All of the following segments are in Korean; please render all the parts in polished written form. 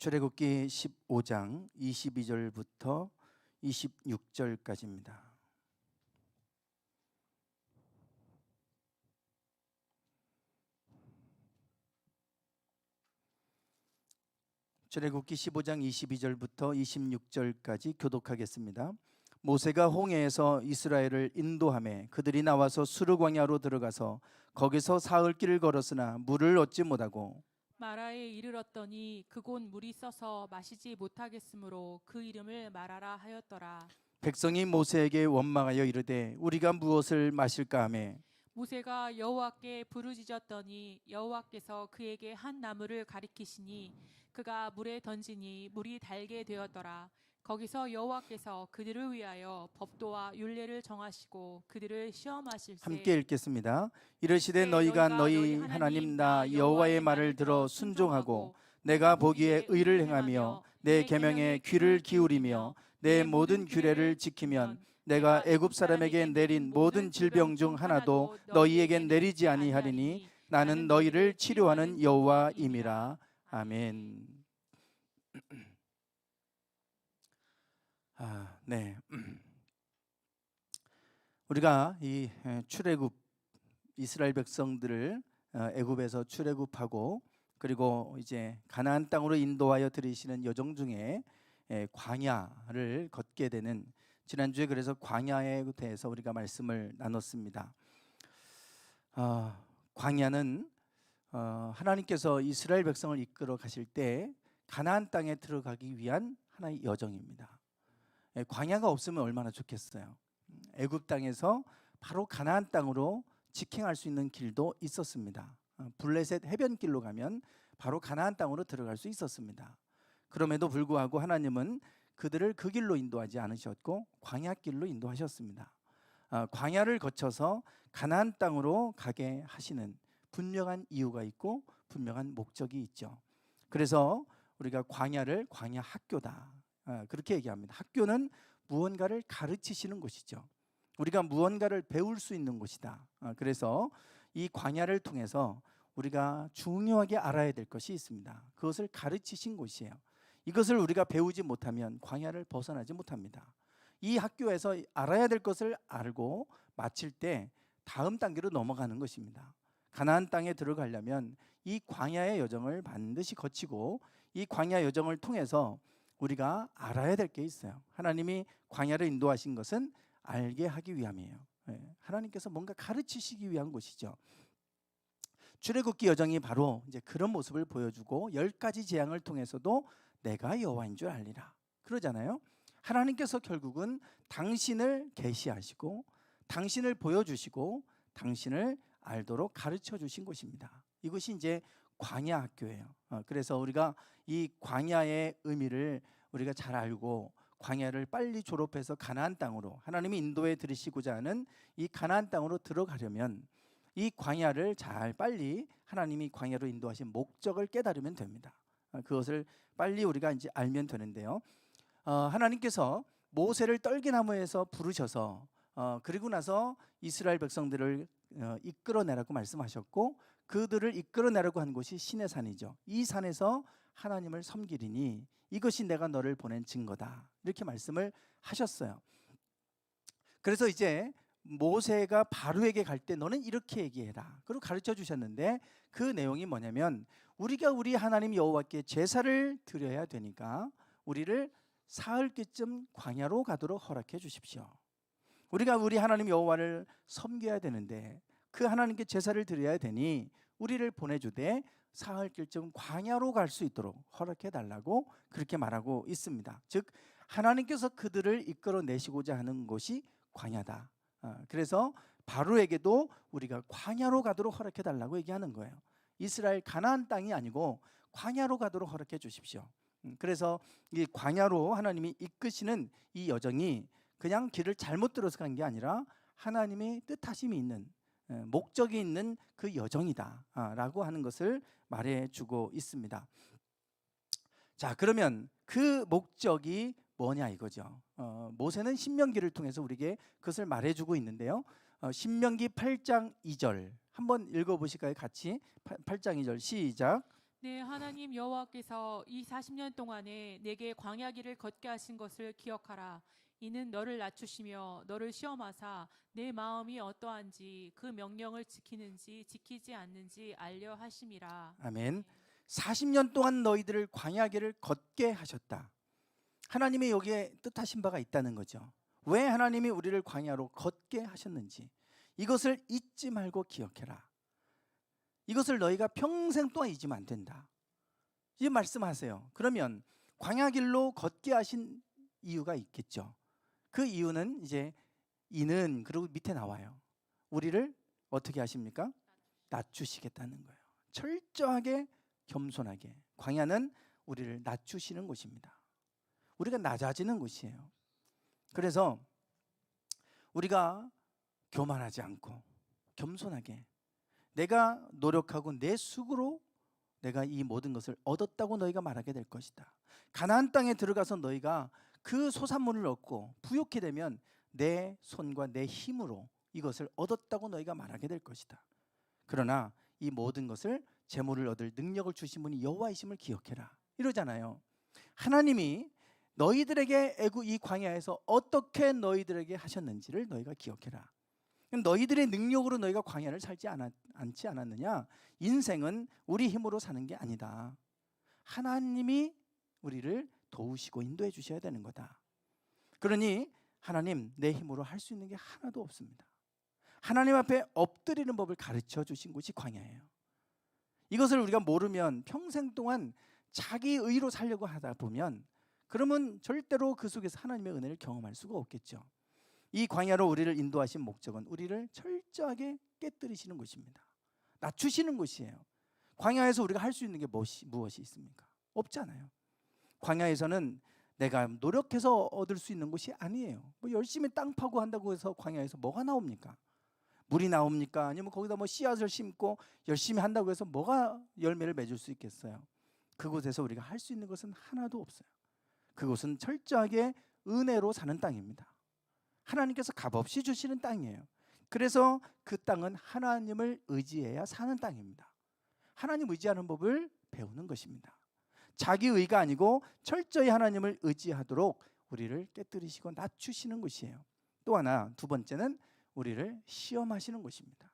출애굽기 15장 22절부터 26절까지입니다. 출애굽기 15장 22절부터 26절까지 교독하겠습니다. 모세가 홍해에서 이스라엘을 인도하매 그들이 나와서 수르 광야로 들어가서 거기서 사흘 길을 걸었으나 물을 얻지 못하고 마라에 이르렀더니 그곳 물이 써서 마시지 못하겠으므로 그 이름을 마라라 하였더라. 백성이 모세에게 원망하여 이르되 우리가 무엇을 마실까 하매 모세가 여호와께 부르짖었더니 여호와께서 그에게 한 나무를 가리키시니 그가 물에 던지니 물이 달게 되었더라. 거기서 여호와께서 그들을 위하여 법도와 율례를 정하시고 그들을 시험하실세. 함께 읽겠습니다. 이르시되 너희가 너희 하나님 나 여호와의 말을 들어 순종하고 내가 보기에 의를 행하며 내 계명에 귀를 기울이며 내 모든 규례를 지키면 내가 애굽 사람에게 내린 모든 질병 중 하나도 너희에게 내리지 아니하리니 나는 너희를 치료하는 여호와임이라. 아멘. 네. 우리가 이 출애굽 이스라엘 백성들을 애굽에서 출애굽하고 그리고 이제 가나안 땅으로 인도하여 들이시는 여정 중에 광야를 걷게 되는, 지난주에 그래서 광야에 대해서 우리가 말씀을 나눴습니다. 광야는 하나님께서 이스라엘 백성을 이끌어 가실 때 가나안 땅에 들어가기 위한 하나의 여정입니다. 광야가 없으면 얼마나 좋겠어요. 애굽 땅에서 바로 가나안 땅으로 직행할 수 있는 길도 있었습니다. 블레셋 해변길로 가면 바로 가나안 땅으로 들어갈 수 있었습니다. 그럼에도 불구하고 하나님은 그들을 그 길로 인도하지 않으셨고 광야길로 인도하셨습니다. 광야를 거쳐서 가나안 땅으로 가게 하시는 분명한 이유가 있고 분명한 목적이 있죠. 그래서 우리가 광야를 광야 학교다, 그렇게 얘기합니다. 학교는 무언가를 가르치시는 곳이죠. 우리가 무언가를 배울 수 있는 곳이다. 그래서 이 광야를 통해서 우리가 중요하게 알아야 될 것이 있습니다. 그것을 가르치신 곳이에요. 이것을 우리가 배우지 못하면 광야를 벗어나지 못합니다. 이 학교에서 알아야 될 것을 알고 마칠 때 다음 단계로 넘어가는 것입니다. 가나안 땅에 들어가려면 이 광야의 여정을 반드시 거치고 이 광야 여정을 통해서 우리가 알아야 될 게 있어요. 하나님이 광야를 인도하신 것은 알게 하기 위함이에요. 하나님께서 뭔가 가르치시기 위한 곳이죠. 출애굽기 여정이 바로 이제 그런 모습을 보여주고 10가지 재앙을 통해서도 내가 여호와인 줄 알리라 그러잖아요. 하나님께서 결국은 당신을 계시하시고 당신을 보여주시고 당신을 알도록 가르쳐 주신 곳입니다. 이것이 이제 광야 학교예요. 그래서 우리가 이 광야의 의미를 우리가 잘 알고 광야를 빨리 졸업해서 가나안 땅으로 하나님이 인도해 들이시고자 하는 이 가나안 땅으로 들어가려면 이 광야를 잘 빨리 하나님이 광야로 인도하신 목적을 깨달으면 됩니다. 그것을 빨리 우리가 이제 알면 되는데요. 하나님께서 모세를 떨기나무에서 부르셔서 그리고 나서 이스라엘 백성들을 이끌어내라고 말씀하셨고 그들을 이끌어내라고 한 곳이 시내산이죠. 이 산에서 하나님을 섬기리니 이것이 내가 너를 보낸 증거다, 이렇게 말씀을 하셨어요. 그래서 이제 모세가 바로에게 갈 때 너는 이렇게 얘기해라, 그리고 가르쳐 주셨는데 그 내용이 뭐냐면 우리가 우리 하나님 여호와께 제사를 드려야 되니까 우리를 사흘쯤 광야로 가도록 허락해 주십시오. 우리가 우리 하나님 여호와를 섬겨야 되는데 그 하나님께 제사를 드려야 되니 우리를 보내주되 사흘쯤 광야로 갈 수 있도록 허락해 달라고 그렇게 말하고 있습니다. 즉 하나님께서 그들을 이끌어내시고자 하는 곳이 광야다. 그래서 바로에게도 우리가 광야로 가도록 허락해 달라고 얘기하는 거예요. 이스라엘 가나안 땅이 아니고 광야로 가도록 허락해 주십시오. 그래서 이 광야로 하나님이 이끄시는 이 여정이 그냥 길을 잘못 들어서 간 게 아니라 하나님의 뜻하심이 있는, 목적이 있는 그 여정이다 라고 하는 것을 말해주고 있습니다. 자, 그러면 그 목적이 뭐냐 이거죠. 모세는 신명기를 통해서 우리에게 그것을 말해주고 있는데요. 신명기 8장 2절 한번 읽어보실까요? 같이 8장 2절 시작. 네, 하나님 여호와께서 이 40년 동안에 내게 광야길을 걷게 하신 것을 기억하라. 이는 너를 낮추시며 너를 시험하사 내 마음이 어떠한지 그 명령을 지키는지 지키지 않는지 알려 하심이라. 아멘. 40년 동안 너희들을 광야길을 걷게 하셨다. 하나님이 여기에 뜻하신 바가 있다는 거죠. 왜 하나님이 우리를 광야로 걷게 하셨는지 이것을 잊지 말고 기억해라. 이것을 너희가 평생 동안 잊으면 안 된다. 이 말씀하세요. 그러면 광야길로 걷게 하신 이유가 있겠죠. 그 이유는 이제 이는 그리고 밑에 나와요. 우리를 어떻게 하십니까? 낮추시겠다는 거예요. 철저하게 겸손하게. 광야는 우리를 낮추시는 곳입니다. 우리가 낮아지는 곳이에요. 그래서 우리가 교만하지 않고 겸손하게 내가 노력하고 내 수고로 내가 이 모든 것을 얻었다고 너희가 말하게 될 것이다. 가나안 땅에 들어가서 너희가 그 소산물을 얻고 부욕해 되면 내 손과 내 힘으로 이것을 얻었다고 너희가 말하게 될 것이다. 그러나 이 모든 것을 재물을 얻을 능력을 주신 분이 여호와이심을 기억해라. 이러잖아요. 하나님이 너희들에게 애굽 이 광야에서 어떻게 너희들에게 하셨는지를 너희가 기억해라. 너희들의 능력으로 너희가 광야를 살지 않지 않았느냐? 인생은 우리 힘으로 사는 게 아니다. 하나님이 우리를 도우시고 인도해 주셔야 되는 거다. 그러니 하나님 내 힘으로 할 수 있는 게 하나도 없습니다. 하나님 앞에 엎드리는 법을 가르쳐 주신 곳이 광야예요. 이것을 우리가 모르면 평생 동안 자기 의로 살려고 하다 보면 그러면 절대로 그 속에서 하나님의 은혜를 경험할 수가 없겠죠. 이 광야로 우리를 인도하신 목적은 우리를 철저하게 깨뜨리시는 곳입니다. 낮추시는 곳이에요. 광야에서 우리가 할 수 있는 게 무엇이 있습니까? 없잖아요. 광야에서는 내가 노력해서 얻을 수 있는 곳이 아니에요. 뭐 열심히 땅 파고 한다고 해서 광야에서 뭐가 나옵니까? 물이 나옵니까? 아니면 거기다 뭐 씨앗을 심고 열심히 한다고 해서 뭐가 열매를 맺을 수 있겠어요? 그곳에서 우리가 할 수 있는 것은 하나도 없어요. 그곳은 철저하게 은혜로 사는 땅입니다. 하나님께서 값없이 주시는 땅이에요. 그래서 그 땅은 하나님을 의지해야 사는 땅입니다. 하나님 의지하는 법을 배우는 것입니다. 자기 의가 아니고 철저히 하나님을 의지하도록 우리를 깨뜨리시고 낮추시는 것이에요. 또 하나, 두 번째는 우리를 시험하시는 것입니다.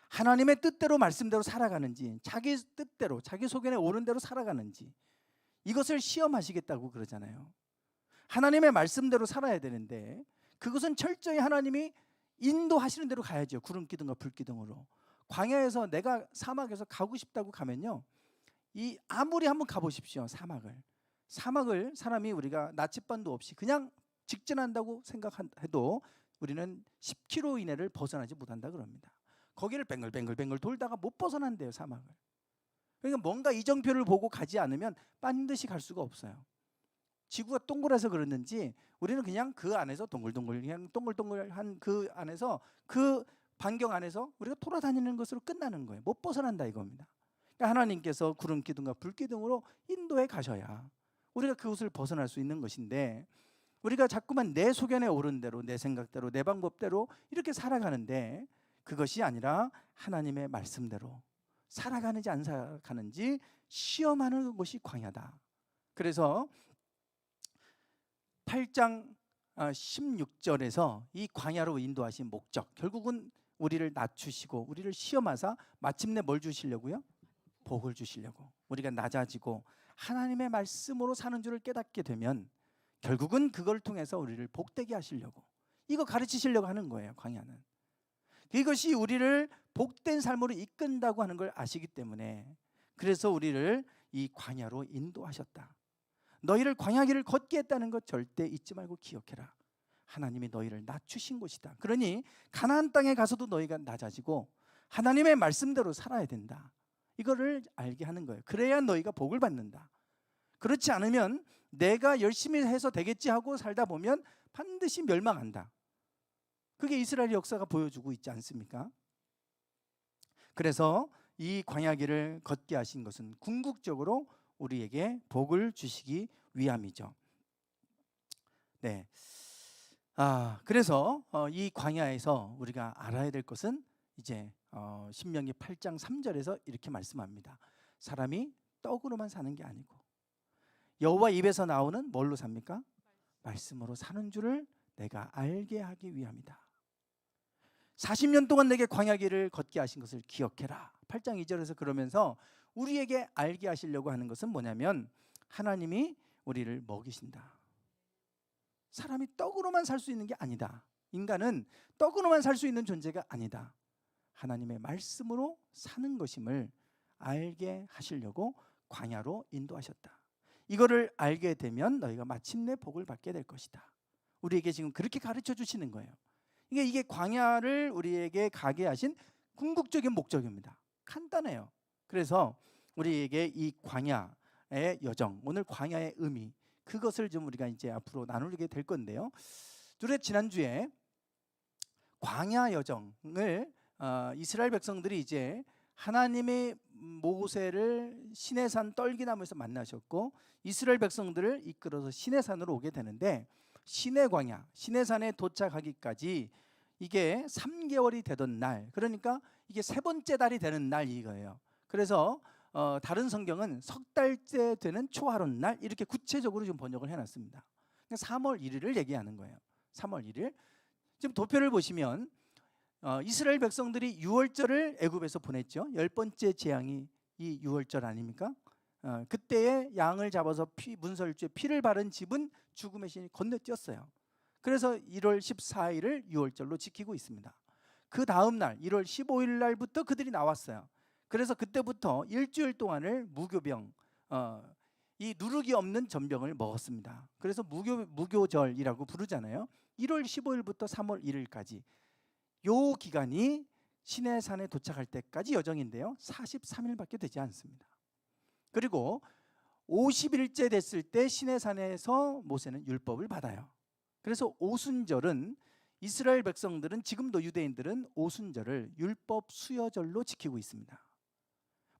하나님의 뜻대로 말씀대로 살아가는지 자기 뜻대로 자기 소견에 오른 대로 살아가는지 이것을 시험하시겠다고 그러잖아요. 하나님의 말씀대로 살아야 되는데 그것은 철저히 하나님이 인도하시는 대로 가야죠. 구름 기둥과 불 기둥으로. 광야에서 내가 사막에서 가고 싶다고 가면요, 이 아무리 한번 가보십시오. 사막을 사람이 우리가 나침반도 없이 그냥 직진한다고 생각해도 우리는 10km 이내를 벗어나지 못한다 그럽니다. 거기를 뱅글뱅글 돌다가 못 벗어난대요, 사막을. 그러니까 뭔가 이정표를 보고 가지 않으면 반드시 갈 수가 없어요. 지구가 동그라서 그랬는지 우리는 그냥 그 안에서 그냥 동글동글한 그 안에서 그 반경 안에서 우리가 돌아다니는 것으로 끝나는 거예요. 못 벗어난다 이겁니다. 그러니까 하나님께서 구름 기둥과 불 기둥으로 인도해 가셔야 우리가 그곳을 벗어날 수 있는 것인데 우리가 자꾸만 내 소견에 오른 대로 내 생각대로 내 방법대로 이렇게 살아가는데 그것이 아니라 하나님의 말씀대로 살아가는지 안 살아가는지 시험하는 것이 광야다. 그래서 8장 16절에서 이 광야로 인도하신 목적, 결국은 우리를 낮추시고 우리를 시험하사 마침내 뭘 주시려고요? 복을 주시려고. 우리가 낮아지고 하나님의 말씀으로 사는 줄을 깨닫게 되면 결국은 그걸 통해서 우리를 복되게 하시려고, 이거 가르치시려고 하는 거예요. 광야는 이것이 우리를 복된 삶으로 이끈다고 하는 걸 아시기 때문에 그래서 우리를 이 광야로 인도하셨다. 너희를 광야길을 걷게 했다는 것 절대 잊지 말고 기억해라. 하나님이 너희를 낮추신 곳이다. 그러니 가나안 땅에 가서도 너희가 낮아지고 하나님의 말씀대로 살아야 된다. 이거를 알게 하는 거예요. 그래야 너희가 복을 받는다. 그렇지 않으면 내가 열심히 해서 되겠지 하고 살다 보면 반드시 멸망한다. 그게 이스라엘 역사가 보여주고 있지 않습니까? 그래서 이 광야길을 걷게 하신 것은 궁극적으로 우리에게 복을 주시기 위함이죠. 네. 그래서 이 광야에서 우리가 알아야 될 것은 이제 신명기 8장 3절에서 이렇게 말씀합니다. 사람이 떡으로만 사는 게 아니고 여호와 입에서 나오는 뭘로 삽니까? 말씀으로 사는 줄을 내가 알게 하기 위함이다. 40년 동안 내게 광야길을 걷게 하신 것을 기억해라. 8장 2절에서 그러면서 우리에게 알게 하시려고 하는 것은 뭐냐면 하나님이 우리를 먹이신다. 사람이 떡으로만 살 수 있는 게 아니다. 인간은 떡으로만 살 수 있는 존재가 아니다. 하나님의 말씀으로 사는 것임을 알게 하시려고 광야로 인도하셨다. 이거를 알게 되면 너희가 마침내 복을 받게 될 것이다. 우리에게 지금 그렇게 가르쳐 주시는 거예요. 이게 광야를 우리에게 가게 하신 궁극적인 목적입니다. 간단해요. 그래서 우리에게 이 광야의 여정, 오늘 광야의 의미, 그것을 좀 우리가 이제 앞으로 나누게 될 건데요. 지난주에 광야 여정을 이스라엘 백성들이 이제 하나님의 모세를 시내산 떨기나무에서 만나셨고 이스라엘 백성들을 이끌어서 시내산으로 오게 되는데 시내광야, 시내산에 도착하기까지 이게 3개월이 되던 날, 그러니까 이게 세 번째 달이 되는 날 이거예요. 그래서 다른 성경은 석 달째 되는 초하룻 날 이렇게 구체적으로 좀 번역을 해놨습니다. 3월 1일을 얘기하는 거예요. 3월 1일. 지금 도표를 보시면 이스라엘 백성들이 유월절을 애굽에서 보냈죠. 10번째 재앙이 이 유월절 아닙니까? 그때에 양을 잡아서 문설주에 피를 바른 집은 죽음의 신이 건너뛰었어요. 그래서 1월 14일을 유월절로 지키고 있습니다. 그 다음 날 1월 15일 날부터 그들이 나왔어요. 그래서 그때부터 일주일 동안을 무교병, 이 누룩이 없는 전병을 먹었습니다. 그래서 무교절이라고 부르잖아요. 1월 15일부터 3월 1일까지 요 기간이 시내산에 도착할 때까지 여정인데요. 43일밖에 되지 않습니다. 그리고 50일째 됐을 때 시내산에서 모세는 율법을 받아요. 그래서 오순절은 이스라엘 백성들은 지금도 유대인들은 오순절을 율법 수여절로 지키고 있습니다.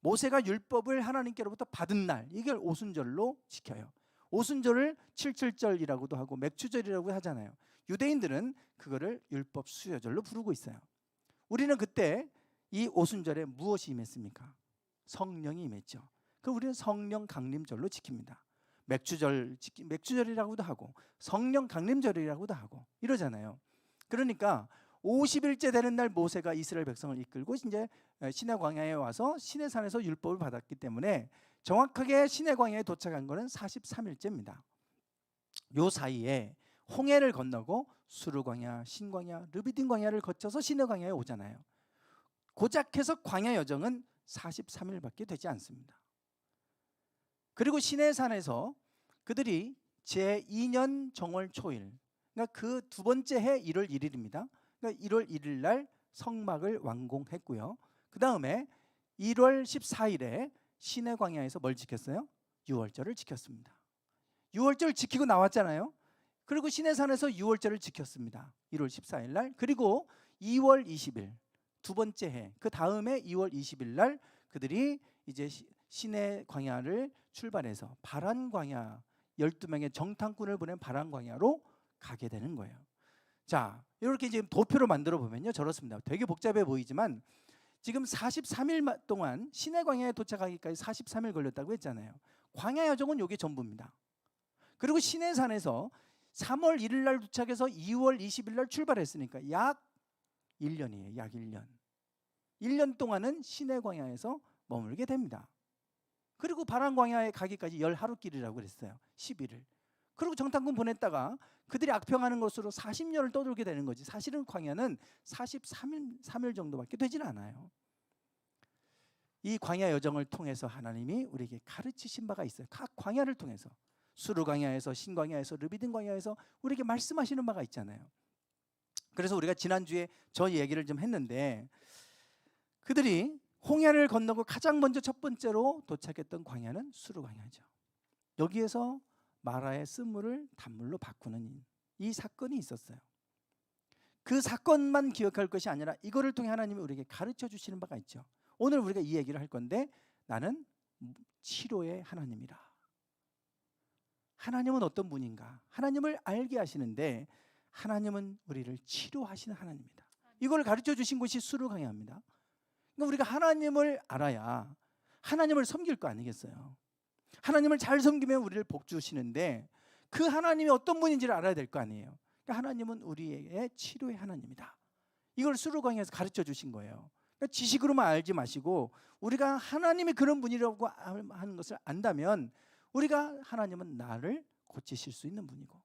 모세가 율법을 하나님께로부터 받은 날, 이걸 오순절로 지켜요. 오순절을 칠칠절이라고도 하고 맥추절이라고 하잖아요. 유대인들은 그거를 율법 수여절로 부르고 있어요. 우리는 그때 이 오순절에 무엇이 임했습니까? 성령이 임했죠. 그 우리는 성령 강림절로 지킵니다. 맥주절이라고도 하고 성령 강림절이라고도 하고 이러잖아요. 그러니까 50일째 되는 날 모세가 이스라엘 백성을 이끌고 이제 시내 광야에 와서 시내산에서 율법을 받았기 때문에 정확하게 시내 광야에 도착한 거는 43일째입니다. 요 사이에 홍해를 건너고 수르 광야, 신 광야, 르비딘 광야를 거쳐서 시내 광야에 오잖아요. 고작 해서 광야 여정은 43일밖에 되지 않습니다. 그리고 시내산에서 그들이 제2년 정월 초일, 그러니까 그 두 번째 해 1월 1일입니다. 그러니까 1월 1일 날 성막을 완공했고요. 그 다음에 1월 14일에 시내 광야에서 뭘 지켰어요? 유월절을 지켰습니다. 유월절 지키고 나왔잖아요. 그리고 시내산에서 유월절을 지켰습니다. 1월 14일 날. 그리고 2월 20일 두 번째 해, 그 다음에 2월 20일 날 그들이 이제 시내 광야를 출발해서 바란 광야, 12명의 정탐꾼을 보낸 바란 광야로 가게 되는 거예요. 자, 이렇게 지금 도표를 만들어 보면요, 저렇습니다. 되게 복잡해 보이지만 지금 43일 동안 시내 광야에 도착하기까지 43일 걸렸다고 했잖아요. 광야 여정은 이게 전부입니다. 그리고 시내산에서 3월 1일 날 도착해서 2월 20일 날 출발했으니까 약 1년이에요. 약 1년. 1년 동안은 시내 광야에서 머물게 됩니다. 그리고 바란 광야에 가기까지 10하루길이라고 그랬어요. 11일. 그리고 정탐꾼 보냈다가 그들이 악평하는 것으로 40년을 떠돌게 되는 거지. 사실은 광야는 43일 정도밖에 되질 않아요. 이 광야 여정을 통해서 하나님이 우리에게 가르치신 바가 있어요. 각 광야를 통해서. 수르 광야에서, 신 광야에서, 르비딘 광야에서 우리에게 말씀하시는 바가 있잖아요. 그래서 우리가 지난주에 저 얘기를 좀 했는데 그들이 홍해를 건너고 가장 먼저 첫 번째로 도착했던 광야는 수르 광야죠. 여기에서 마라의 쓴물을 단물로 바꾸는 이 사건이 있었어요. 그 사건만 기억할 것이 아니라 이거를 통해 하나님이 우리에게 가르쳐 주시는 바가 있죠. 오늘 우리가 이 얘기를 할 건데 나는 치료의 하나님이라. 하나님은 어떤 분인가? 하나님을 알게 하시는데 하나님은 우리를 치료하시는 하나님입니다. 이걸 가르쳐 주신 곳이 수르 광야입니다. 그러니까 우리가 하나님을 알아야 하나님을 섬길 거 아니겠어요? 하나님을 잘 섬기면 우리를 복 주시는데 그 하나님이 어떤 분인지를 알아야 될 거 아니에요. 그러니까 하나님은 우리의 치료의 하나님이다. 이걸 수르강에서 가르쳐 주신 거예요. 그러니까 지식으로만 알지 마시고 우리가 하나님이 그런 분이라고 하는 것을 안다면 우리가 하나님은 나를 고치실 수 있는 분이고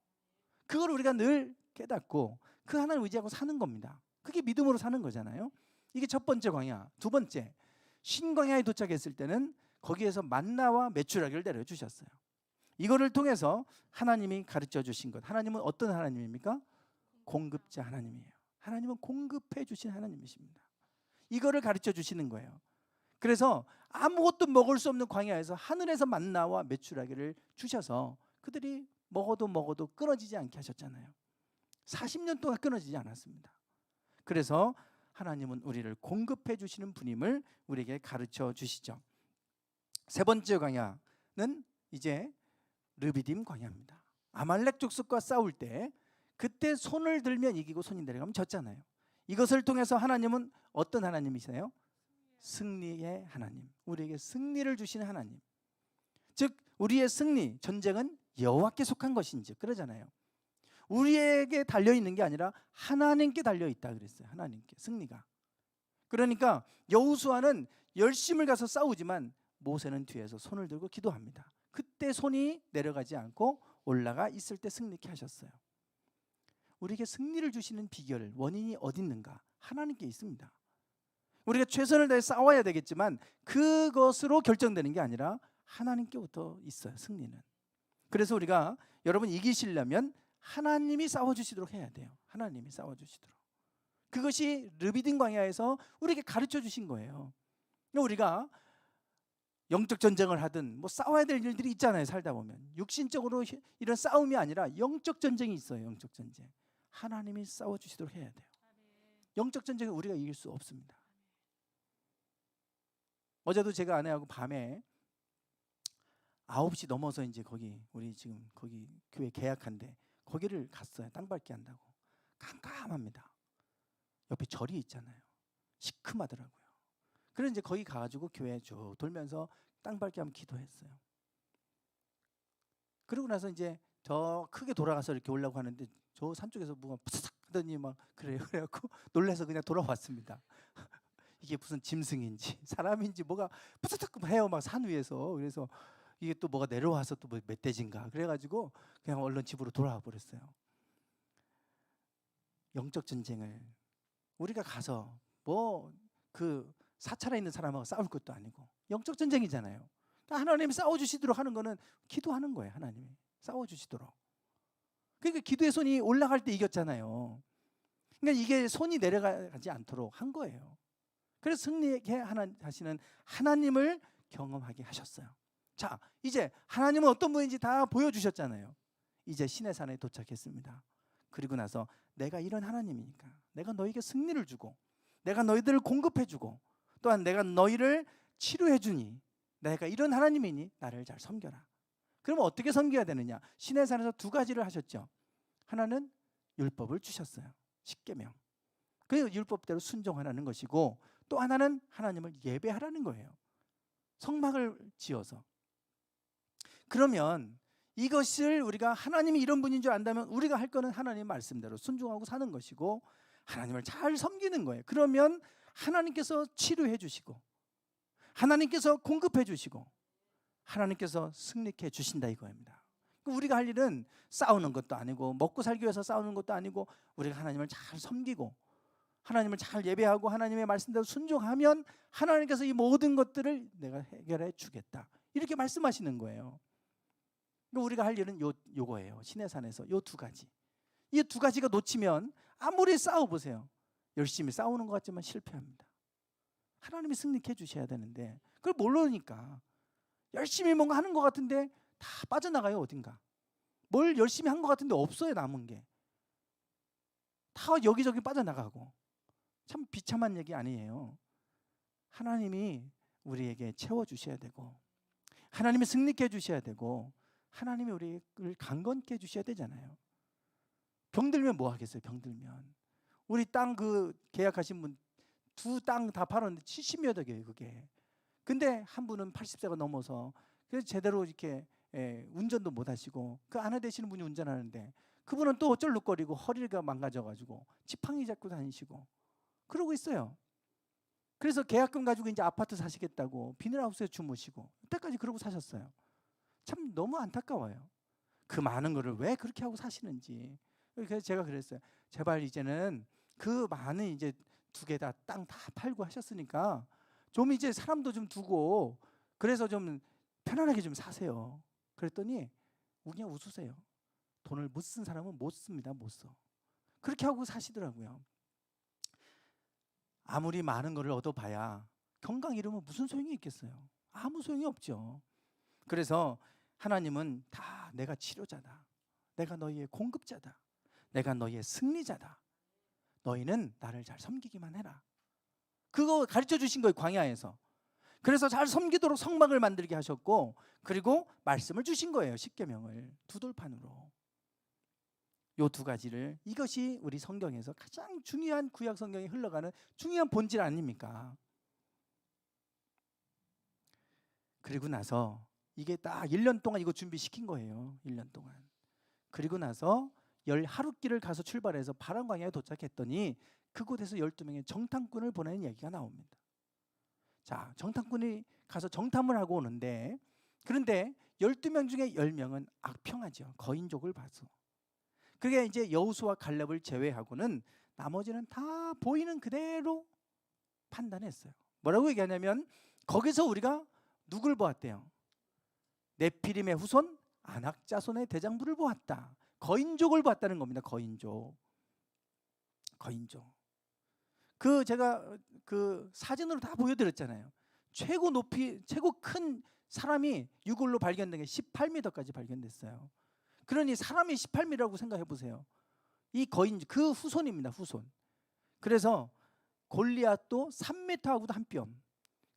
그걸 우리가 늘 깨닫고 그 하나님을 의지하고 사는 겁니다. 그게 믿음으로 사는 거잖아요. 이게 첫 번째 광야. 두 번째, 신광야에 도착했을 때는 거기에서 만나와 메추라기를 내려주셨어요. 이거를 통해서 하나님이 가르쳐 주신 것. 하나님은 어떤 하나님입니까? 공급자 하나님이에요. 하나님은 공급해 주신 하나님이십니다. 이거를 가르쳐 주시는 거예요. 그래서 아무것도 먹을 수 없는 광야에서 하늘에서 만나와 메추라기를 주셔서 그들이 먹어도 끊어지지 않게 하셨잖아요. 40년 동안 끊어지지 않았습니다. 그래서 하나님은 우리를 공급해 주시는 분임을 우리에게 가르쳐 주시죠. 세 번째 광야는 이제 르비딤 광야입니다. 아말렉 족속과 싸울 때 그때 손을 들면 이기고 손이 내려가면 졌잖아요. 이것을 통해서 하나님은 어떤 하나님이세요? 승리의 하나님. 우리에게 승리를 주시는 하나님. 즉 우리의 승리, 전쟁은 여호와께 속한 것인지 그러잖아요. 우리에게 달려있는 게 아니라 하나님께 달려있다 그랬어요. 하나님께 승리가. 그러니까 여호수아는 열심을 가서 싸우지만 모세는 뒤에서 손을 들고 기도합니다. 그때 손이 내려가지 않고 올라가 있을 때 승리케 하셨어요. 우리에게 승리를 주시는 비결, 원인이 어디 있는가? 하나님께 있습니다. 우리가 최선을 다해 싸워야 되겠지만 그것으로 결정되는 게 아니라 하나님께부터 있어요. 승리는. 그래서 우리가 여러분 이기시려면 하나님이 싸워주시도록 해야 돼요. 하나님이 싸워주시도록. 그것이 르비딤 광야에서 우리에게 가르쳐 주신 거예요. 우리가 영적 전쟁을 하든 뭐 싸워야 될 일들이 있잖아요. 살다 보면 육신적으로 이런 싸움이 아니라 영적 전쟁이 있어요. 영적 전쟁. 하나님이 싸워주시도록 해야 돼요. 영적 전쟁은 우리가 이길 수 없습니다. 어제도 제가 아내하고 밤에 9시 넘어서 이제 우리 지금 거기 교회 계약한데 거기를 갔어요. 땅 밟기 한다고. 깜깜합니다. 옆에 절이 있잖아요. 시큼하더라고요. 그래서 이제 거기 가가지고 교회 쭉 돌면서 땅 밟기 하면 기도했어요. 그러고 나서 이제 더 크게 돌아가서 이렇게 오려고 하는데 저 산 쪽에서 뭐가 푸삭 하더니 막 그래요. 그래갖고 놀라서 그냥 돌아왔습니다. 이게 무슨 짐승인지 사람인지 뭐가 푸삭 해요. 막 산 위에서. 그래서 이게 또 뭐가 내려와서 또 뭐 멧돼지인가 그래가지고 그냥 얼른 집으로 돌아와 버렸어요. 영적 전쟁을 우리가 가서 뭐 그 사찰에 있는 사람하고 싸울 것도 아니고 영적 전쟁이잖아요. 그러니까 하나님이 싸워주시도록 하는 거는 기도하는 거예요. 하나님이 싸워주시도록. 그러니까 기도의 손이 올라갈 때 이겼잖아요. 그러니까 이게 손이 내려가지 않도록 한 거예요. 그래서 승리하게 하시는 하나님을 경험하게 하셨어요. 자, 이제 하나님은 어떤 분인지 다 보여주셨잖아요. 이제 시내산에 도착했습니다. 그리고 나서 내가 이런 하나님이니까 내가 너에게 승리를 주고 내가 너희들을 공급해주고 또한 내가 너희를 치료해주니 내가 이런 하나님이니 나를 잘 섬겨라. 그러면 어떻게 섬겨야 되느냐? 시내산에서 두 가지를 하셨죠. 하나는 율법을 주셨어요. 십계명. 그 율법대로 순종하라는 것이고 또 하나는 하나님을 예배하라는 거예요. 성막을 지어서. 그러면 이것을 우리가 하나님이 이런 분인 줄 안다면 우리가 할 거는 하나님 말씀대로 순종하고 사는 것이고 하나님을 잘 섬기는 거예요. 그러면 하나님께서 치료해 주시고 하나님께서 공급해 주시고 하나님께서 승리케 주신다 이거입니다. 우리가 할 일은 싸우는 것도 아니고 먹고 살기 위해서 싸우는 것도 아니고 우리가 하나님을 잘 섬기고 하나님을 잘 예배하고 하나님의 말씀대로 순종하면 하나님께서 이 모든 것들을 내가 해결해 주겠다 이렇게 말씀하시는 거예요. 우리가 할 일은 요거예요. 시내산에서 요 두 가지. 이 두 가지가 놓치면 아무리 싸워보세요. 열심히 싸우는 것 같지만 실패합니다. 하나님이 승리케 해주셔야 되는데 그걸 모르니까 열심히 뭔가 하는 것 같은데 다 빠져나가요. 어딘가. 뭘 열심히 한 것 같은데 없어요. 남은 게. 다 여기저기 빠져나가고. 참 비참한 얘기 아니에요. 하나님이 우리에게 채워주셔야 되고 하나님이 승리케 해주셔야 되고 하나님이 우리를 강건케 해주셔야 되잖아요. 병들면 뭐 하겠어요? 병들면 우리 땅 그 계약하신 분 두 땅 다 팔았는데 70여 억이에요. 그게 근데 한 분은 80세가 넘어서 그래서 제대로 이렇게 운전도 못 하시고 그 아내 되시는 분이 운전하는데 그분은 또 쩔룩거리고 허리가 망가져가지고 지팡이 잡고 다니시고 그러고 있어요. 그래서 계약금 가지고 이제 아파트 사시겠다고 비닐하우스에 주무시고 그때까지 그러고 사셨어요. 참 너무 안타까워요. 그 많은 거를 왜 그렇게 하고 사시는지. 그래서 제가 그랬어요. 제발 이제는 그 많은 이제 두 개 다 땅 다 팔고 하셨으니까 좀 이제 사람도 좀 두고 그래서 좀 편안하게 좀 사세요. 그랬더니 그냥 웃으세요. 돈을 못 쓴 사람은 못 씁니다. 못 써. 그렇게 하고 사시더라고요. 아무리 많은 거를 얻어봐야 건강 잃으면 무슨 소용이 있겠어요. 아무 소용이 없죠. 그래서 하나님은 다 내가 치료자다. 내가 너희의 공급자다. 내가 너희의 승리자다. 너희는 나를 잘 섬기기만 해라. 그거 가르쳐 주신 거예요. 광야에서. 그래서 잘 섬기도록 성막을 만들게 하셨고 그리고 말씀을 주신 거예요. 십계명을 두 돌판으로. 요 두 가지를 이것이 우리 성경에서 가장 중요한 구약 성경에 흘러가는 중요한 본질 아닙니까? 그리고 나서 이게 딱 1년 동안 이거 준비시킨 거예요. 1년 동안. 그리고 나서 열 하룻길을 가서 출발해서 바람 광야에 도착했더니 그곳에서 12명의 정탐꾼을 보내는 얘기가 나옵니다. 자, 정탐꾼이 가서 정탐을 하고 오는데 그런데 12명 중에 10명은 악평하죠. 거인족을 봐서. 그게 이제 여호수아 갈렙을 제외하고는 나머지는 다 보이는 그대로 판단했어요. 뭐라고 얘기하냐면 거기서 우리가 누굴 보았대요? 네피림의 후손 아낙 자손의 대장부를 보았다. 거인족을 봤다는 겁니다. 거인족. 그 제가 그 사진으로 다 보여드렸잖아요. 최고 높이 최고 큰 사람이 유골로 발견된 게 18m까지 발견됐어요. 그러니 사람이 18m라고 생각해 보세요. 이 거인 그 후손입니다. 후손. 그래서 골리앗도 3m하고도 한 뼘.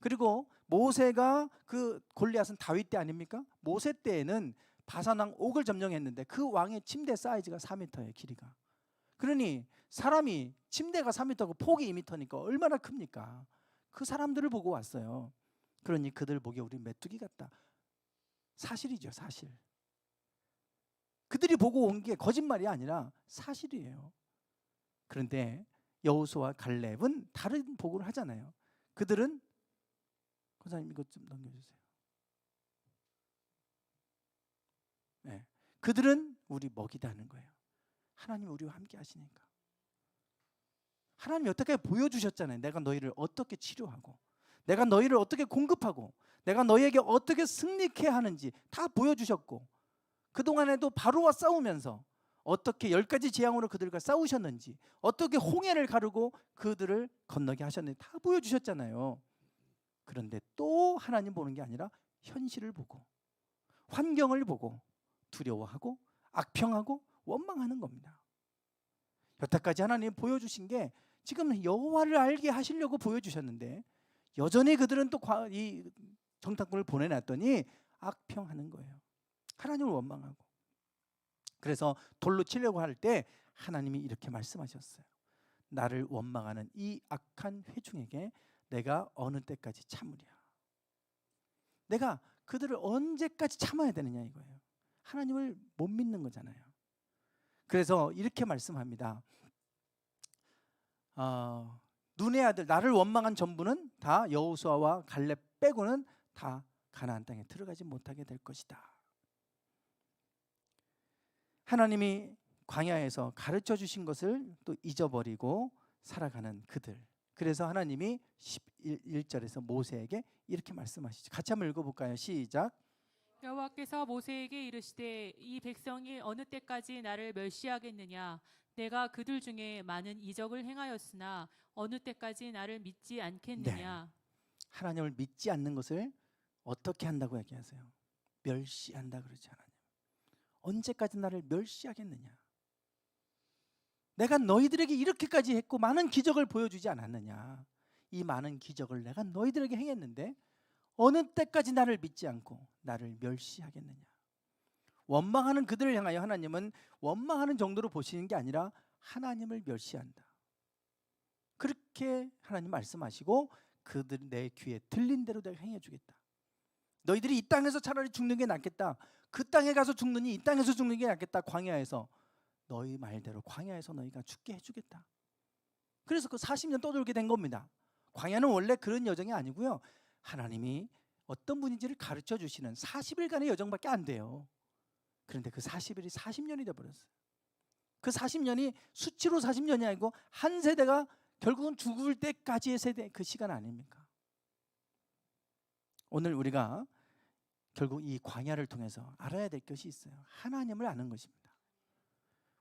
그리고 모세가 그 골리앗은 다윗 때 아닙니까? 모세 때에는 바산왕 옥을 점령했는데 그 왕의 침대 사이즈가 4m예요. 길이가. 그러니 사람이 침대가 4m고 폭이 2m니까 얼마나 큽니까? 그 사람들을 보고 왔어요. 그러니 그들 보기에 우리 메뚜기 같다. 사실이죠. 사실. 그들이 보고 온 게 거짓말이 아니라 사실이에요. 그런데 여호수아 갈렙은 다른 보고를 하잖아요. 그들은 권사님 이것 좀 넘겨주세요. 네. 그들은 우리 먹이다는 거예요. 하나님이 우리와 함께 하시니까. 하나님이 어떻게 보여주셨잖아요. 내가 너희를 어떻게 치료하고 내가 너희를 어떻게 공급하고 내가 너희에게 어떻게 승리케 하는지 다 보여주셨고 그동안에도 바로와 싸우면서 어떻게 10가지 재앙으로 그들과 싸우셨는지 어떻게 홍해를 가르고 그들을 건너게 하셨는지 다 보여주셨잖아요. 그런데 또 하나님 보는 게 아니라 현실을 보고 환경을 보고 두려워하고 악평하고 원망하는 겁니다. 여태까지 하나님 보여주신 게 지금 여호와를 알게 하시려고 보여주셨는데 여전히 그들은 또 이 정탐꾼을 보내놨더니 악평하는 거예요. 하나님을 원망하고. 그래서 돌로 치려고 할 때 하나님이 이렇게 말씀하셨어요. 나를 원망하는 이 악한 회중에게 내가 어느 때까지 참으랴. 내가 그들을 언제까지 참아야 되느냐 이거예요. 하나님을 못 믿는 거잖아요. 그래서 이렇게 말씀합니다. 눈의 아들 나를 원망한 전부는 다 여호수아와 갈렙 빼고는 다 가나안 땅에 들어가지 못하게 될 것이다. 하나님이 광야에서 가르쳐 주신 것을 또 잊어버리고 살아가는 그들. 그래서 하나님이 11절에서 모세에게 이렇게 말씀하시죠. 같이 한번 읽어볼까요? 시작. 여호와께서 모세에게 이르시되 이 백성이 어느 때까지 나를 멸시하겠느냐 내가 그들 중에 많은 이적을 행하였으나 어느 때까지 나를 믿지 않겠느냐. 하나님을 믿지 않는 것을 어떻게 한다고 얘기하세요? 멸시한다 그러지 않아요. 언제까지 나를 멸시하겠느냐. 내가 너희들에게 이렇게까지 했고 많은 기적을 보여주지 않았느냐. 이 많은 기적을 내가 너희들에게 행했는데 어느 때까지 나를 믿지 않고 나를 멸시하겠느냐. 원망하는 그들을 향하여 하나님은 원망하는 정도로 보시는 게 아니라 하나님을 멸시한다. 그렇게 하나님 말씀하시고 그들이 내 귀에 들린 대로 내가 행해주겠다. 너희들이 이 땅에서 차라리 죽는 게 낫겠다. 그 땅에 가서 죽느니 이 땅에서 죽는 게 낫겠다. 광야에서 너희 말대로 광야에서 너희가 죽게 해주겠다. 그래서 그 40년 떠돌게 된 겁니다. 광야는 원래 그런 여정이 아니고요, 하나님이 어떤 분인지를 가르쳐 주시는 40일간의 여정밖에 안 돼요. 그런데 그 40일이 40년이 되어버렸어요. 그 40년이 수치로 40년이 아니고 한 세대가 결국은 죽을 때까지의 세대, 그 시간 아닙니까? 오늘 우리가 결국 이 광야를 통해서 알아야 될 것이 있어요. 하나님을 아는 것입니다.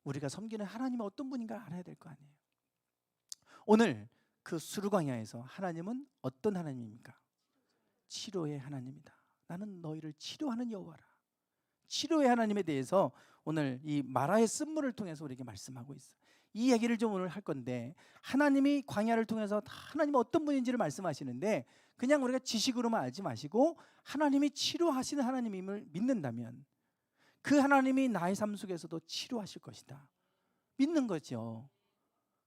우리가 섬기는 하나님은 어떤 분인가 알아야 될 거 아니에요. 오늘 그 수르광야에서 하나님은 어떤 하나님입니까? 치료의 하나님이다. 나는 너희를 치료하는 여호와라. 치료의 하나님에 대해서 오늘 이 마라의 쓴물을 통해서 우리에게 말씀하고 있어요. 이 얘기를 좀 오늘 할 건데, 하나님이 광야를 통해서 하나님은 어떤 분인지를 말씀하시는데, 그냥 우리가 지식으로만 알지 마시고 하나님이 치료하시는 하나님임을 믿는다면 그 하나님이 나의 삶 속에서도 치료하실 것이다. 믿는 거죠.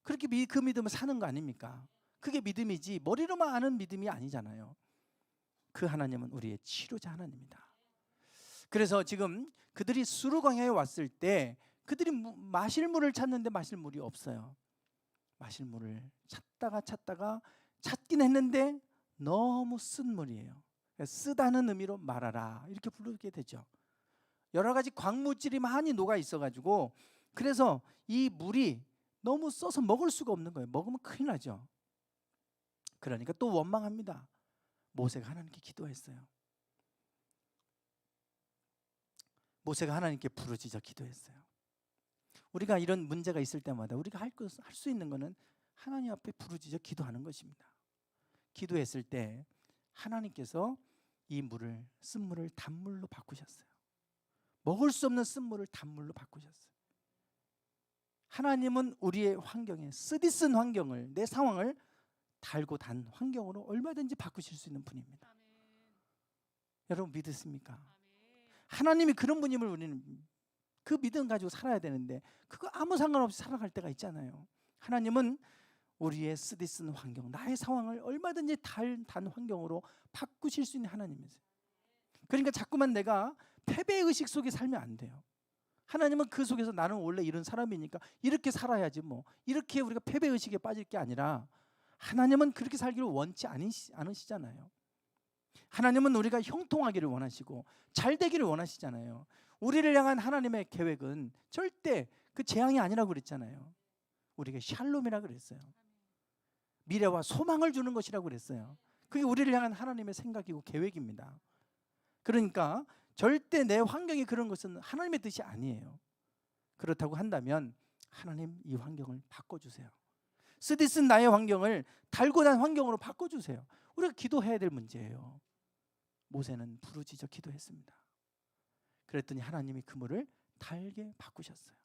그렇게 그 믿음을 사는 거 아닙니까? 그게 믿음이지 머리로만 아는 믿음이 아니잖아요. 그 하나님은 우리의 치료자 하나님입니다. 그래서 지금 그들이 수르광야에 왔을 때 그들이 마실 물을 찾는데 마실 물이 없어요. 마실 물을 찾다가 찾긴 했는데 너무 쓴 물이에요. 쓰다는 의미로 말하라 이렇게 부르게 되죠. 여러 가지 광물질이 많이 녹아 있어가지고, 그래서 이 물이 너무 써서 먹을 수가 없는 거예요. 먹으면 큰일 나죠. 그러니까 또 원망합니다. 모세가 하나님께 기도했어요. 모세가 하나님께 부르짖어 기도했어요. 우리가 이런 문제가 있을 때마다 우리가 할 수 있는 것은 하나님 앞에 부르짖어 기도하는 것입니다. 기도했을 때 하나님께서 이 물을, 쓴물을 단물로 바꾸셨어요. 먹을 수 없는 쓴물을 단물로 바꾸셨어요. 하나님은 우리의 환경에, 쓰디쓴 환경을, 내 상황을 달고 단 환경으로 얼마든지 바꾸실 수 있는 분입니다. 아멘. 여러분 믿으십니까? 아멘. 하나님이 그런 분임을 우리는 그 믿음 가지고 살아야 되는데 그거 아무 상관없이 살아갈 때가 있잖아요. 하나님은 우리의 쓰디쓴 환경, 나의 상황을 얼마든지 단 환경으로 바꾸실 수 있는 하나님이세요. 그러니까 자꾸만 내가 패배의식 속에 살면 안 돼요. 하나님은 그 속에서 나는 원래 이런 사람이니까 이렇게 살아야지 뭐, 이렇게 우리가 패배의식에 빠질 게 아니라 하나님은 그렇게 살기를 원치 않으시잖아요. 하나님은 우리가 형통하기를 원하시고 잘 되기를 원하시잖아요. 우리를 향한 하나님의 계획은 절대 그 재앙이 아니라고 그랬잖아요. 우리에게 샬롬이라고 그랬어요. 미래와 소망을 주는 것이라고 그랬어요. 그게 우리를 향한 하나님의 생각이고 계획입니다. 그러니까 절대 내 환경이 그런 것은 하나님의 뜻이 아니에요. 그렇다고 한다면 하나님 이 환경을 바꿔주세요. 쓰디쓴 나의 환경을 달고 난 환경으로 바꿔주세요. 우리가 기도해야 될 문제예요. 모세는 부르짖어 기도했습니다. 그랬더니 하나님이 그 물을 달게 바꾸셨어요.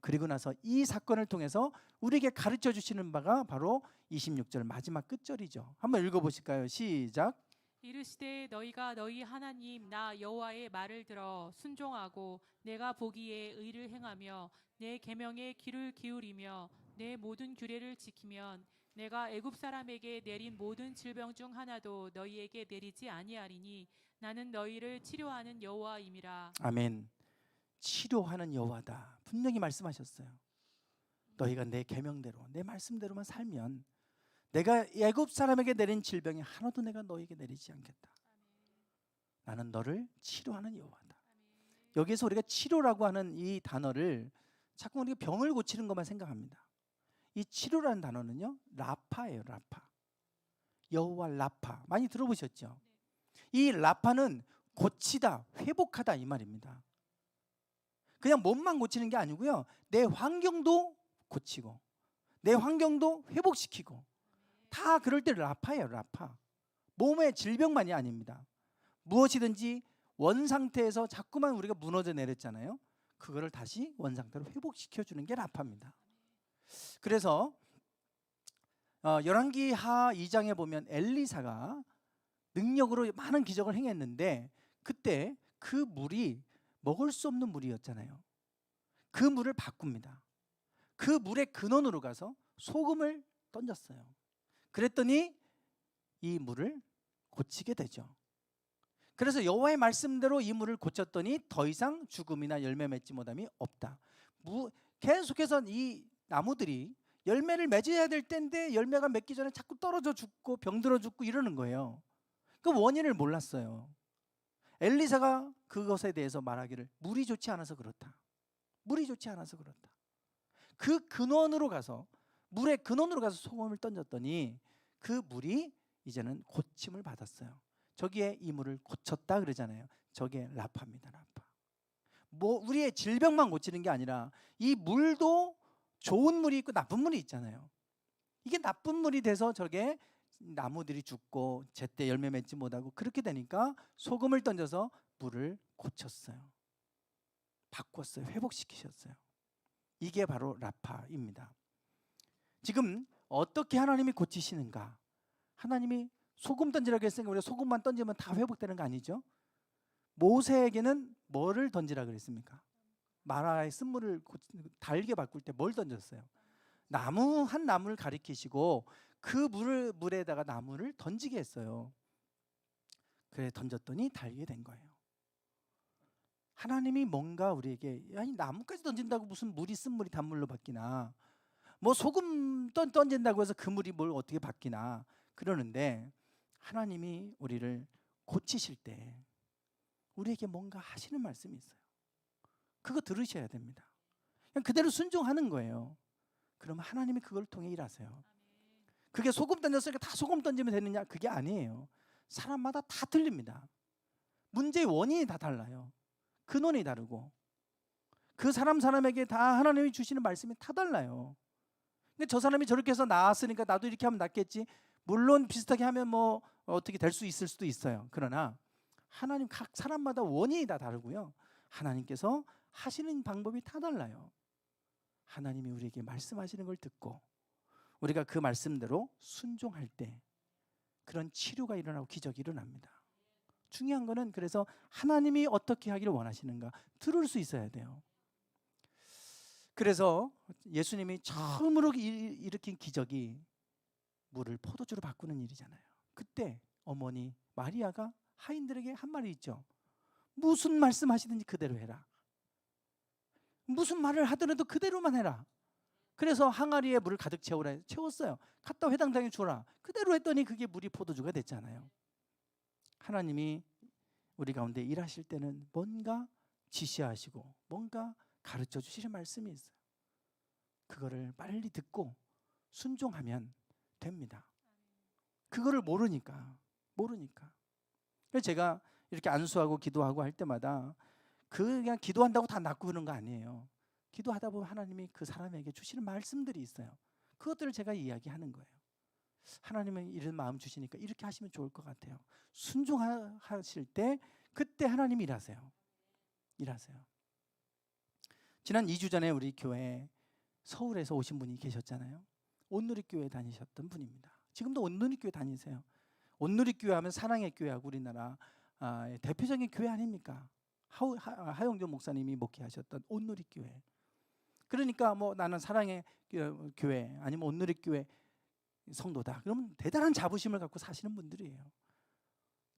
그리고 나서 이 사건을 통해서 우리에게 가르쳐 주시는 바가 바로 26절 마지막 끝절이죠. 한번 읽어보실까요? 시작. 이르시되 너희가 너희 하나님 나 여호와의 말을 들어 순종하고 내가 보기에 의를 행하며 내 계명에 귀를 기울이며 내 모든 규례를 지키면 내가 애굽 사람에게 내린 모든 질병 중 하나도 너희에게 내리지 아니하리니 나는 너희를 치료하는 여호와임이라. 아멘. 치료하는 여호와다 분명히 말씀하셨어요. 너희가 내 계명대로 내 말씀대로만 살면 내가 애굽 사람에게 내린 질병이 하나도 내가 너희에게 내리지 않겠다. 나는 너를 치료하는 여호와다. 여기에서 우리가 치료라고 하는 이 단어를 자꾸 우리가 병을 고치는 것만 생각합니다. 이 치료라는 단어는요, 라파예요. 라파. 여호와 라파. 많이 들어보셨죠? 이 라파는 고치다, 회복하다 이 말입니다. 그냥 몸만 고치는 게 아니고요, 내 환경도 고치고 내 환경도 회복시키고 다 그럴 때 라파예요. 라파. 몸의 질병만이 아닙니다. 무엇이든지 원상태에서 자꾸만 우리가 무너져 내렸잖아요. 그거를 다시 원상태로 회복시켜주는 게 라파입니다. 그래서 열왕기하 2장에 보면 엘리사가 능력으로 많은 기적을 행했는데 그때 그 물이 먹을 수 없는 물이었잖아요. 그 물을 바꿉니다. 그 물의 근원으로 가서 소금을 던졌어요. 그랬더니 이 물을 고치게 되죠. 그래서 여호와의 말씀대로 이 물을 고쳤더니 더 이상 죽음이나 열매 맺지 못함이 없다. 계속해서 이 나무들이 열매를 맺어야 될 때인데 열매가 맺기 전에 자꾸 떨어져 죽고 병들어 죽고 이러는 거예요. 그 원인을 몰랐어요. 엘리사가 그것에 대해서 말하기를 물이 좋지 않아서 그렇다. 물이 좋지 않아서 그렇다. 그 근원으로 가서 물의 근원으로 가서 소금을 던졌더니 그 물이 이제는 고침을 받았어요. 저기에 이 물을 고쳤다 그러잖아요. 저게 라파입니다. 라파. 우리의 질병만 고치는 게 아니라 이 물도 좋은 물이 있고 나쁜 물이 있잖아요. 이게 나쁜 물이 돼서 저게 나무들이 죽고 제때 열매 맺지 못하고 그렇게 되니까 소금을 던져서 물을 고쳤어요. 바꿨어요. 회복시키셨어요. 이게 바로 라파입니다. 지금 어떻게 하나님이 고치시는가? 하나님이 소금 던지라고 했으니까 우리가 소금만 던지면 다 회복되는 거 아니죠? 모세에게는 뭐를 던지라 그랬습니까? 마라의 쓴물을 달게 바꿀 때 뭘 던졌어요? 나무 한 나무를 가리키시고 그 물에다가 나무를 던지게 했어요. 그래 던졌더니 달게 된 거예요. 하나님이 뭔가 우리에게 아니 나무까지 던진다고 무슨 물이 쓴물이 단물로 바뀌나, 뭐 소금 던진다고 해서 그 물이 뭘 어떻게 바뀌나 그러는데, 하나님이 우리를 고치실 때 우리에게 뭔가 하시는 말씀이 있어요. 그거 들으셔야 됩니다. 그냥 그대로 순종하는 거예요. 그러면 하나님이 그걸 통해 일하세요. 그게 소금 던졌으니까 다 소금 던지면 되느냐? 그게 아니에요. 사람마다 다 틀립니다. 문제의 원인이 다 달라요. 근원이 다르고 그 사람에게 다 하나님이 주시는 말씀이 다 달라요. 근데 저 사람이 저렇게 해서 나았으니까 나도 이렇게 하면 낫겠지. 물론 비슷하게 하면 뭐 어떻게 될 수 있을 수도 있어요. 그러나 하나님 각 사람마다 원인이 다 다르고요. 하나님께서 하시는 방법이 다 달라요. 하나님이 우리에게 말씀하시는 걸 듣고 우리가 그 말씀대로 순종할 때 그런 치료가 일어나고 기적이 일어납니다. 중요한 거는 그래서 하나님이 어떻게 하기를 원하시는가 들을 수 있어야 돼요. 그래서 예수님이 처음으로 일으킨 기적이 물을 포도주로 바꾸는 일이잖아요. 그때 어머니 마리아가 하인들에게 한 말이 있죠. 무슨 말씀하시든지 그대로 해라. 무슨 말을 하더라도 그대로만 해라. 그래서 항아리에 물을 가득 채웠어요. 갖다 회당장에 주라. 그대로 했더니 그게 물이 포도주가 됐잖아요. 하나님이 우리 가운데 일하실 때는 뭔가 지시하시고 뭔가 가르쳐 주시는 말씀이 있어요. 그거를 빨리 듣고 순종하면 됩니다. 그거를 모르니까. 그래서 제가 이렇게 안수하고 기도하고 할 때마다 그냥 기도한다고 다 낫고 그런 거 아니에요. 기도하다 보면 하나님이 그 사람에게 주시는 말씀들이 있어요. 그것들을 제가 이야기하는 거예요. 하나님은 이런 마음 주시니까 이렇게 하시면 좋을 것 같아요. 순종하실 때 그때 하나님이 일하세요. 지난 2주 전에 우리 교회 서울에서 오신 분이 계셨잖아요. 온누리교회 다니셨던 분입니다. 지금도 온누리교회 다니세요. 온누리교회 하면 사랑의 교회하고 우리나라 대표적인 교회 아닙니까? 하영조 목사님이 목회하셨던 온누리교회. 그러니까 뭐 나는 사랑의 교회 아니면 온누리교회 성도다. 그러면 대단한 자부심을 갖고 사시는 분들이에요.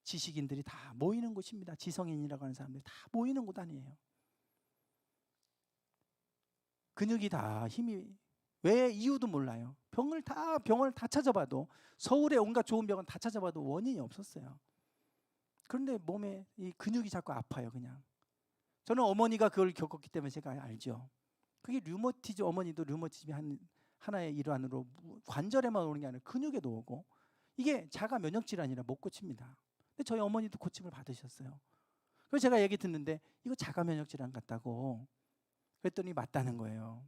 지식인들이 다 모이는 곳입니다. 지성인이라고 하는 사람들이 다 모이는 곳 아니에요. 근육이 다 힘이 왜 이유도 몰라요. 병원을 다 찾아봐도 서울의 온갖 좋은 병원 다 찾아봐도 원인이 없었어요. 그런데 몸에 이 근육이 자꾸 아파요. 그냥. 저는 어머니가 그걸 겪었기 때문에 제가 알죠. 그게 류머티즘, 어머니도 류머티즘이 하나의 일환으로 관절에만 오는 게 아니라 근육에도 오고 이게 자가 면역 질환이라 못 고칩니다. 근데 저희 어머니도 고침을 받으셨어요. 그래서 제가 얘기 듣는데 이거 자가 면역 질환 같다고 그랬더니 맞다는 거예요.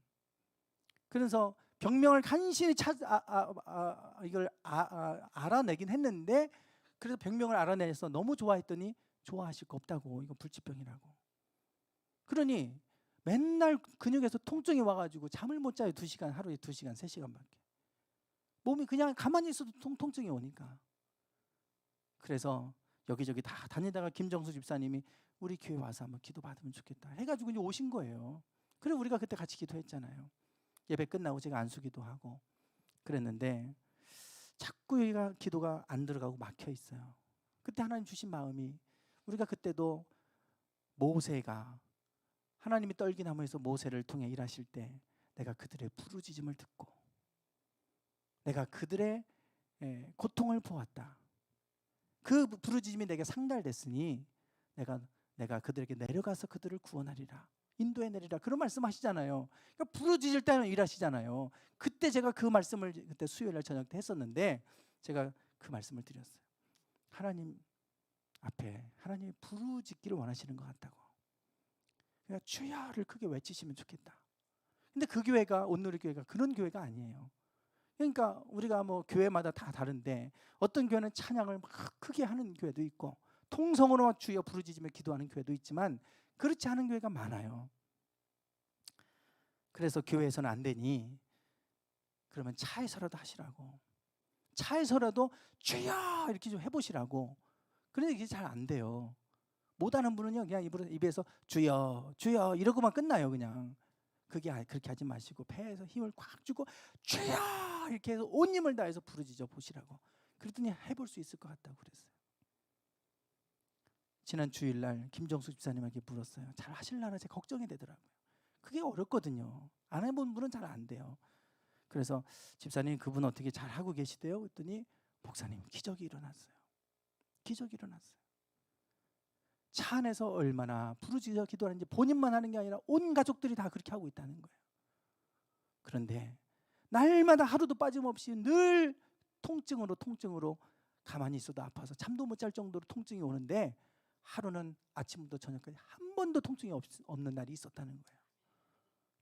그래서 병명을 간신히 이걸 알아내긴 했는데 그래서 병명을 알아내서 너무 좋아했더니 좋아하실 거 없다고, 이거 불치병이라고. 그러니 맨날 근육에서 통증이 와가지고 잠을 못 자요. 2시간, 하루에 2시간, 3시간밖에. 몸이 그냥 가만히 있어도 통증이 오니까. 그래서 여기저기 다 다니다가 김정수 집사님이 우리 교회 와서 한번 기도 받으면 좋겠다 해가지고 이제 오신 거예요. 그래서 우리가 그때 같이 기도했잖아요. 예배 끝나고 제가 안수기도 하고 그랬는데 자꾸 여기가 기도가 안 들어가고 막혀 있어요. 그때 하나님 주신 마음이, 우리가 그때도 모세가 하나님이 떨기나무에서 모세를 통해 일하실 때 내가 그들의 부르짖음을 듣고 내가 그들의 고통을 보았다. 그 부르짖음이 내게 상달됐으니 내가 그들에게 내려가서 그들을 구원하리라, 인도해 내리라, 그런 말씀하시잖아요. 그러니까 부르짖을 때는 일하시잖아요. 그때 제가 그 말씀을 그때 수요일날 저녁 때 했었는데 제가 그 말씀을 드렸어요. 하나님 앞에 하나님이 부르짖기를 원하시는 것 같다고. 그러니까 주야를 크게 외치시면 좋겠다. 근데 그 교회가, 온누리 교회가 그런 교회가 아니에요. 그러니까 우리가 뭐 교회마다 다 다른데 어떤 교회는 찬양을 막 크게 하는 교회도 있고 통성으로 막 주여 부르짖으며 기도하는 교회도 있지만 그렇지 않은 교회가 많아요. 그래서 교회에서는 안 되니 그러면 차에서라도 하시라고, 차에서라도 주여 이렇게 좀 해보시라고. 그런데 이게 잘 안 돼요. 못하는 분은요 그냥 입에서 주여 주여 이러고만 끝나요. 그냥 그렇게 하지 마시고 배에서 힘을 꽉 주고 주여 이렇게 해서 온 힘을 다해서 부르짖어 보시라고. 그랬더니 해볼 수 있을 것 같다고 그랬어요. 지난 주일날 김정수 집사님에게 물었어요. 잘 하실라나 제가 걱정이 되더라고요. 그게 어렵거든요. 안 해본 분은 잘 안 돼요. 그래서 집사님 그분 어떻게 잘 하고 계시대요? 그랬더니 목사님 기적이 일어났어요. 기적이 일어났어요. 차 안에서 얼마나 부르짖어 기도하는지 본인만 하는 게 아니라 온 가족들이 다 그렇게 하고 있다는 거예요. 그런데 날마다 하루도 빠짐없이 늘 통증으로 가만히 있어도 아파서 잠도 못 잘 정도로 통증이 오는데 하루는 아침부터 저녁까지 한 번도 통증이 없는 날이 있었다는 거예요.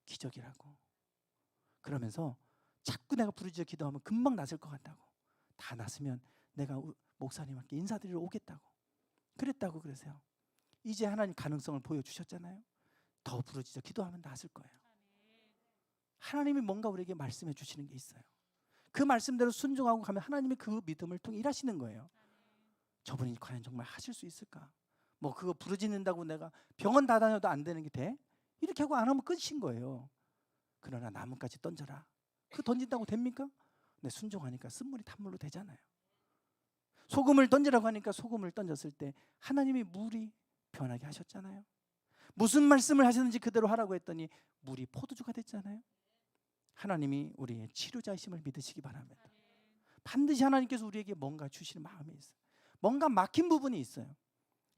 기적이라고. 그러면서 자꾸 내가 부르짖어 기도하면 금방 낫을 것 같다고. 다 낫으면 내가 목사님께 인사드리러 오겠다고. 그랬다고 그러세요. 이제 하나님 가능성을 보여주셨잖아요. 더 부르짖어 기도하면 낫을 거예요. 하나님이 뭔가 우리에게 말씀해 주시는 게 있어요. 그 말씀대로 순종하고 가면 하나님이 그 믿음을 통해 일하시는 거예요. 저분이 과연 정말 하실 수 있을까? 뭐 그거 부르짖는다고 내가 병원 다 다녀도 안 되는 게 돼? 이렇게 하고 안 하면 끝인 거예요. 그러나 나뭇가지 던져라. 그거 던진다고 됩니까? 근데 순종하니까 쓴물이 단물로 되잖아요. 소금을 던지라고 하니까 소금을 던졌을 때 하나님이 물이 변하게 하셨잖아요. 무슨 말씀을 하셨는지 그대로 하라고 했더니 물이 포도주가 됐잖아요. 하나님이 우리의 치료자이심을 믿으시기 바랍니다. 반드시 하나님께서 우리에게 뭔가 주시는 마음이 있어요. 뭔가 막힌 부분이 있어요.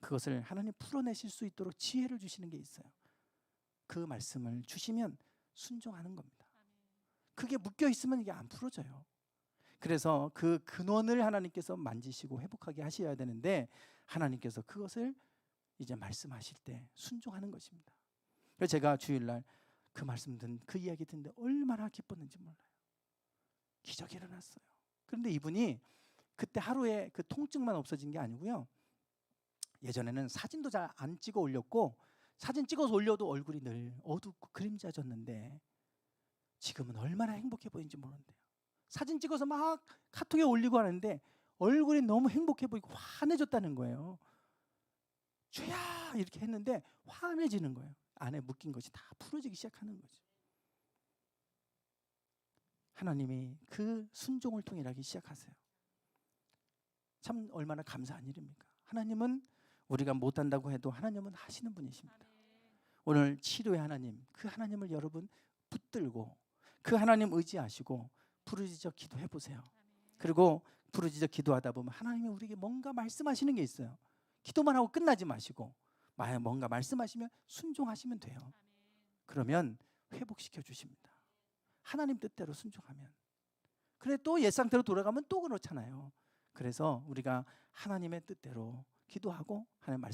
그것을 하나님 풀어내실 수 있도록 지혜를 주시는 게 있어요. 그 말씀을 주시면 순종하는 겁니다. 그게 묶여 있으면 이게 안 풀어져요. 그래서 그 근원을 하나님께서 만지시고 회복하게 하셔야 되는데 하나님께서 그것을 이제 말씀하실 때 순종하는 것입니다. 그래서 제가 주일날 그 말씀 그 이야기 듣는데 얼마나 기뻤는지 몰라요. 기적이 일어났어요. 그런데 이분이 그때 하루에 그 통증만 없어진 게 아니고요. 예전에는 사진도 잘 안 찍어 올렸고 사진 찍어서 올려도 얼굴이 늘 어둡고 그림자졌는데 지금은 얼마나 행복해 보이는지 모르는데요. 사진 찍어서 막 카톡에 올리고 하는데 얼굴이 너무 행복해 보이고 환해졌다는 거예요. 주야 이렇게 했는데 환해지는 거예요. 안에 묶인 것이 다 풀어지기 시작하는 거죠. 하나님이 그 순종을 통해 일하기 시작하세요. 참 얼마나 감사한 일입니까? 하나님은 우리가 못한다고 해도 하나님은 하시는 분이십니다. 오늘 치료의 하나님, 그 하나님을 여러분 붙들고 그 하나님 의지하시고 부르짖어 기도해 보세요. 그리고 부르짖어 기도하다 보면 하나님이 우리에게 뭔가 말씀하시는 게 있어요. 기도만 하고 끝나지 마시고 뭔가 말씀하시면 순종하시면 돼요. 그러면 회복시켜 주십니다. 하나님 뜻대로 순종하면. 그래 또 옛 상태로 돌아가면 또 그렇잖아요. 그래서 우리가 하나님의 뜻대로 기도하고 하나님 말씀